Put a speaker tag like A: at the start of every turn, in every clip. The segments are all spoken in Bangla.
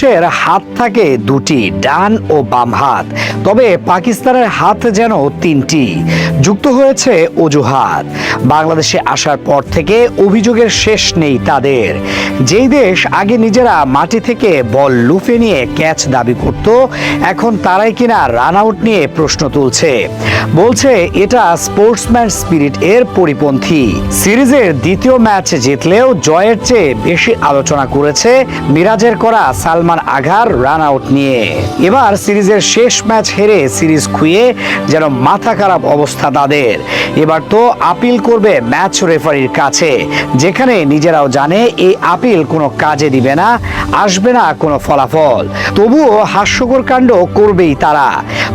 A: মানুষের হাত থাকে দুটি, ডান ও বাম হাত, তবে পাকিস্তানের হাত যেন তিনটি। যুক্ত হয়েছে অজুহাত। বাংলাদেশে আসার পর থেকে অভিযোগের শেষ নেই তাদের। যেই দেশ আগে নিজেরা মাটি থেকে বল লুফে নিয়ে ক্যাচ দাবি করত, এখন তারাই কিনা রান আউট নিয়ে প্রশ্ন তুলছে। বলছে এটা স্পোর্টসম্যান স্পিরিট এর পরিপন্থী। সিরিজের দ্বিতীয় ম্যাচ জিতলেও জয়ের চেয়ে বেশি আলোচনা করেছে মিরাজের করা সালমান আঘার রান আউট নিয়ে। এবার সিরিজের শেষ ম্যাচ হেরে সিরিজ খুইয়ে যেন মাথা খারাপ অবস্থা তাদের। এবার তো আপিল করবে ম্যাচ রেফারির কাছে, যেখানে নিজেরাও জানে এই আপিল কোনো কাজে দিবে না, আসবে না কোনো ফলাফল। তবুও হাস্যকর কাণ্ড করবেই তারা।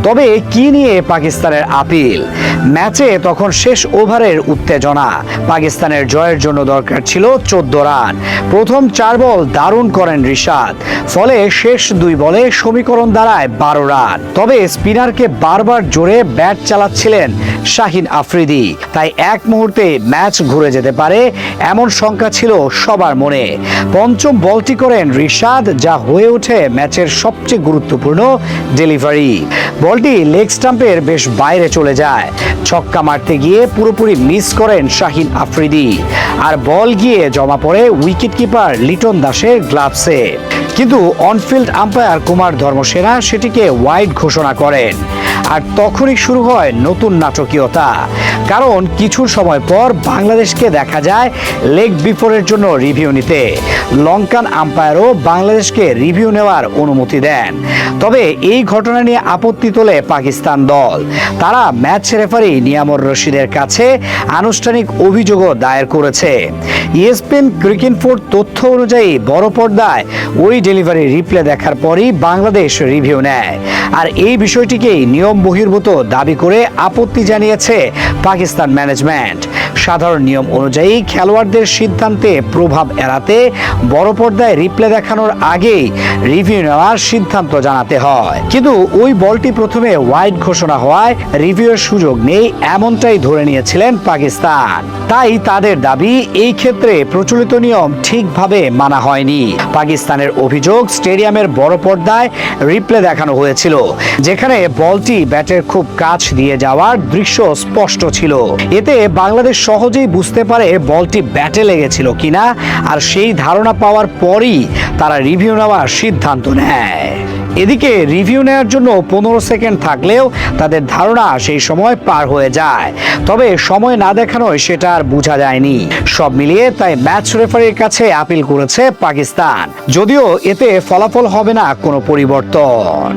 A: তবে কি নিয়ে পাকিস্তানের আপিল? ম্যাচে তখন শেষ ওভারের উত্তেজনা। পাকিস্তানের জয়ের জন্য দরকার ছিল 14 রান। প্রথম 4 বল দারুণ করেন রিশাদ, ফলে শেষ 2 বলে সমীকরণ দাঁড়ায় 12 রান। তবে স্পিনারকে বারবার জোরে ব্যাট চালাচ্ছিলেন শাহিন আফ্রিদি, তাই এক মুহূর্তে ম্যাচ ঘুরে যেতে পারে এমন শঙ্কা ছিল সবার মনে। পঞ্চম বলটি করেন রিশাদ, যা হয়ে ওঠে ম্যাচের সবচেয়ে গুরুত্বপূর্ণ ডেলিভারি। বলটি লেগ স্টাম্পের বেশ বাইরে চলে যায়। ছক্কা মারতে গিয়ে পুরোপুরি মিস করেন শাহিন আফ্রিদি, আর বল গিয়ে জমা পড়ে উইকেট কিপার লিটন দাসের গ্লাভসে। কিন্তু অনফিল্ড আম্পায়ার কুমার ধর্মসেনা সেটিকে ওয়াইড ঘোষণা করেন। আর তখনই শুরু হয় নতুন নাটকীয়তা, কারণ কিছু সময় পর বাংলাদেশকে দেখা যায় লেগ বিফোরের জন্য রিভিউ নিতে। লঙ্কান আম্পায়ারও বাংলাদেশকে রিভিউ নেওয়ার অনুমতি দেন। তবে এই ঘটনা নিয়ে আপত্তি তোলে পাকিস্তান দল। তারা ম্যাচ রেফারি নিয়ামুর রশিদের কাছে আনুষ্ঠানিক অভিযোগও দায়ের করেছে। ইএসপিএন ক্রিকইনফোর তথ্য অনুযায়ী বড় পর্দায় ওই ডেলিভারি রিপ্লে দেখার পরই বাংলাদেশ রিভিউ নেয়। আর এই বিষয়টিকেই নিয়ম বহির্ভূত দাবি করে আপত্তি জানিয়েছে পাকিস্তান ম্যানেজমেন্ট। সাধারণ নিয়ম অনুযায়ী খেলোয়াড়দের সিদ্ধান্তে প্রভাব এড়াতে বড় পর্দায় রিপ্লে দেখানোর আগেই রিভিউ নেওয়ার সিদ্ধান্ত জানাতে হয়। কিন্তু ওই বলটি প্রথমে ওয়াইড ঘোষণা হওয়ায় রিভিউয়ের সুযোগ নেই এমনটাই ধরে নিয়েছিলেন পাকিস্তান। তাই তাদের দাবি এই ক্ষেত্রে প্রচলিত নিয়ম ঠিকভাবে মানা হয়নি। পাকিস্তানের অভিযোগ, স্টেডিয়ামের বড় পর্দায় রিপ্লে দেখানো হয়েছিল, যেখানে বলটি ব্যাটের খুব কাছ দিয়ে যাওয়ার দৃশ্য স্পষ্ট ছিল। এতে বাংলাদেশ সহজেই বুঝতে পারে বলটি ব্যাটে লেগেছিল কিনা, আর সেই ধারণা পাওয়ার পরই তারা রিভিউ নেওয়ার সিদ্ধান্ত নেয়। এদিকে রিভিউ নেওয়ার জন্য 15 সেকেন্ড থাকলেও তাদের ধারণা সেই সময় পার হয়ে যায়। তবে সময় না দেখানোয় সেটা আর বোঝা যায়নি। সব মিলিয়ে তাই ম্যাচ রেফারির কাছে আপিল করেছে পাকিস্তান, যদিও এতে ফলাফল হবে না কোনো পরিবর্তন।